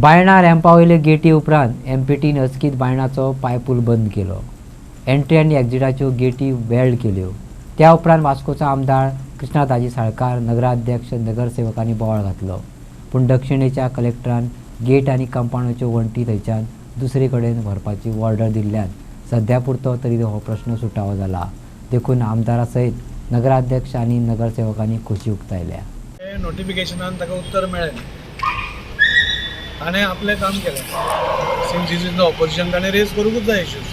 Baina रॅम्पावयले Getty उपरांत एमपीटीन अचकीत बायणाचो पायपूल बंद केलो. एंट्री आनी एक्झिटाच्यो गेटी वेल्ड केल्यो. त्या उपरांत वास्कोचो आमदार कृष्णादाजी साळकार, नगराध्यक्ष, नगरसेवकांनी बोवाळ घातलो. पूण दक्षिणेच्या कलेक्टरान गेट आनी कंपाऊंडाच्यो वण्टी थंयच्यान दुसरे कडेन व्हरपाची ऑर्डर दिल्ल्यान सद्या पुरतो तरी हो प्रश्न सुटावो जाला. देखून आमदारा सयत नगराध्यक्ष आनी नगरसेवकांनी खोशी उक्तायल्या. नोटिफिकेशनान ताका उत्तर मेळ्ळें. ताणें आपलें काम केलें. Since is in the opposition ताणें रेज करूंकूच जाय इश्यूज.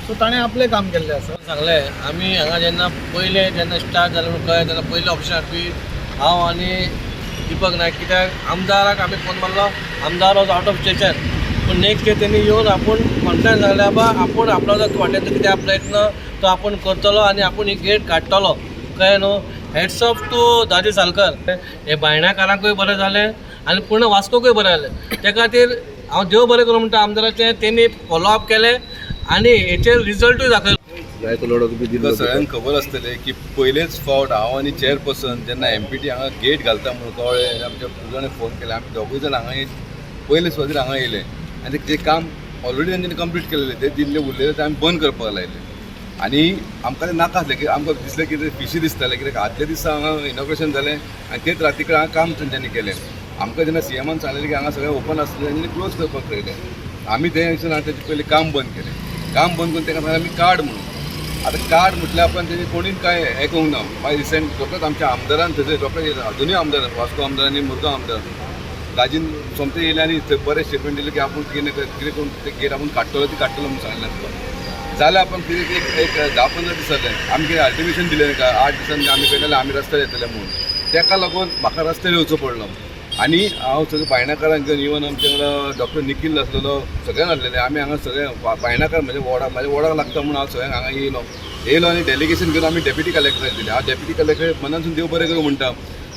सो ताणें आपलें काम केल्लें आसा. सांगलें आमी हांगा जेन्ना पयलें जेन्ना स्टार्ट जालें म्हणून कळ्ळें तेन्ना पयले ऑप्शन हाडपी हांव आनी दिपक नायक. कित्याक आमदाराक आमी फोन मारलो, आमदार वॉज आउट ऑफ स्टेशन. पूण नेक्स्ट डे तेणी येवन आपूण कॉन्फिडन्स लागले बा आपूण आपलो जो वाटेंतलो कितें प्रयत्न तो आपूण करतलो आनी आपूण ही गेट काडटलो. कळ्ळें न्हू. हेड्स ऑफ टू दाजी सालकर. हे बायणाकारांकूय बरें जालें आनी पूर्ण वास्कोकूय बरें जालें. त्या खातीर हांव देव बरें करूं म्हणटा आमदाराचें. तेणी फॉलोअप केलें आनी हेचेर रिजल्टूय दाखयलो. तुका सगळ्यांक खबर आसतलें की पयलेच फावट हांव आनी चेअरपर्सन जेन्ना एमपीटी हांगा गेट घालता म्हणून कळ्ळें. आमच्या जाणें फोन केले. आमी दोगूय जाण हांगा पयले सुवातेर हांगा येयले आनी तें काम ऑलरेडी तांच्यांनी कंप्लीट केलेलें. ते दिल्ले उरलेले ते आमी बंद करपाक लायले आनी आमकां तें नाका आसलें की आमकां दिसलें की तें फिशी दिसतालें कित्याक आदल्या दिसा हांगा इनॉग्रेशन जालें आनी तेच राती कडेन हांगा काम तेंच्यांनी केलें. आमकां जेन्ना सीएमान सांगलें की हांगा सगळें ओपन आसलें आनी क्लोज करपाक लायलें. आमी तें दिसून तेजें पयलीं काम बंद केलें. काम बंद करून ताका सांगलें आमी कार्ड म्हणून. आतां कार्ड म्हटल्यार आपण तेजें कोणीच कांय हें करूंक ना. मागीर रिसेंट फकत आमच्या आमदारान थंयसर फकत दोनूय आमदार वास्को आमदार आनी मुरगांव आमदार दाजीन सोमते येयले आनी थंय बरें स्टेटमेंट दिलें की आपूण कितें करून ते गेट आपूण काडटलो ती काडटलो म्हणून सांगलें आसलो. जाल्यार आपण कितें एक 10-15 दीस जाले आमी कितें अल्टिमेशन दिलें का 8 दिसांनी आमी पळयलें आमी रस्त्यार येतले म्हणून. ताका लागून म्हाका रस्त्यार येवचो पडलो आनी हांव सगळें बायणाकारांक घेवन इवन आमचे वांगडा डॉक्टर निखील आसलेलो सगळ्यांक हाडलेले. आमी हांगा सगळे बायणाकार म्हाज्या वॉर्डाक लागता म्हणून हांव सगळ्यांक हांगा येयलो आनी डेलिगेशन घेवन आमी डेप्युटी कलेक्टराक दिलें. हांव डेप्युटी कलेक्टर मनासून देव बरें करूं म्हणटा.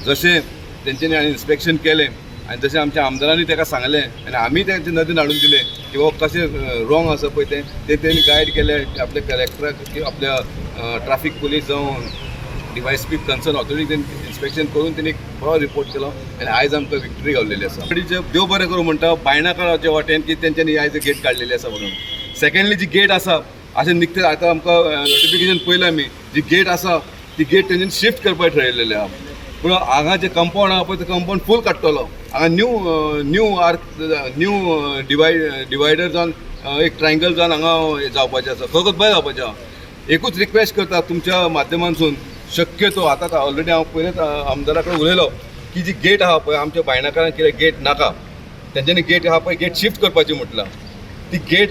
जशें तेंच्यांनी इन्स्पेक्शन केलें आनी जशें आमच्या आमदारांनी ताका सांगलें आनी आमी तेंचे नदीन हाडून दिलें की बाबा कशें रॉंग आसा पळय तें तेणी गायड केलें आपल्या कलेक्टराक आपल्या ट्राफीक पुलीस जावं डीवायएसपी कन्सर्न ऑथॉरिटी इन्स्पेक्शन करून तेणी बरो रिपोर्ट केलो आनी आयज आमकां विक्टरी गावलेली आसा. देव बरें करूं म्हणटा बायणाकाराच्या वाटेन की तेंच्यांनी आयज गेट काडलेली आसा म्हणून. सेकंडली जी गेट आसा अशें निघते आतां आमकां नोटिफिकेशन पयलें आमी जी गेट आसा ती गेट तेंच्यांनी शिफ्ट करपाक ठरयलेलें आहा. पूण हांगा जे कंपाऊंड आहा पळय ते कंपाऊंड फूल काडटलो. हांगा न्यू डिवायडर जावन एक ट्रायंगल जावन हांगा जावपाचें आसा. खरोखर बरें जावपाचें आहा. एकूच रिक्वेस्ट करता तुमच्या माध्यमांतसून शक्यतो आतां ऑलरेडी हांव पयलेंच आमदारा कडेन उलयलो की जी गेट आहा पळय आमच्या बायणाकारांक कितें गेट नाका तेंच्यांनी गेट आहा पळय गेट शिफ्ट करपाची म्हटलां. ती गेट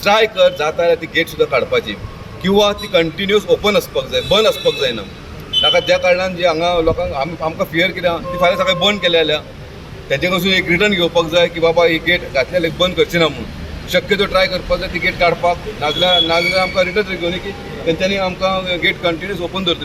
ट्राय कर जाता जाल्यार ती गेट सुद्दां काडपाची किंवा ती कंटिन्यूअस ओपन आसपाक जाय, बंद आसपाक जायना. नाका त्या कारणान जी हांगा लोकांक आमकां फियर कितें ती फाल्यां सकाळीं बंद केल्या जाल्यार तेजे कडसून एक रिटर्न घेवपाक जाय की बाबा ही गेट घातल्या बंद करची ना म्हणून. शक्यतो ट्राय करपाक जाय ती गेट काडपाक. नाजाल्यार आमकां रिटर्न घेवन की तेंच्यांनी आमकां गेट कंटिन्यूअस ओपन दवरतली.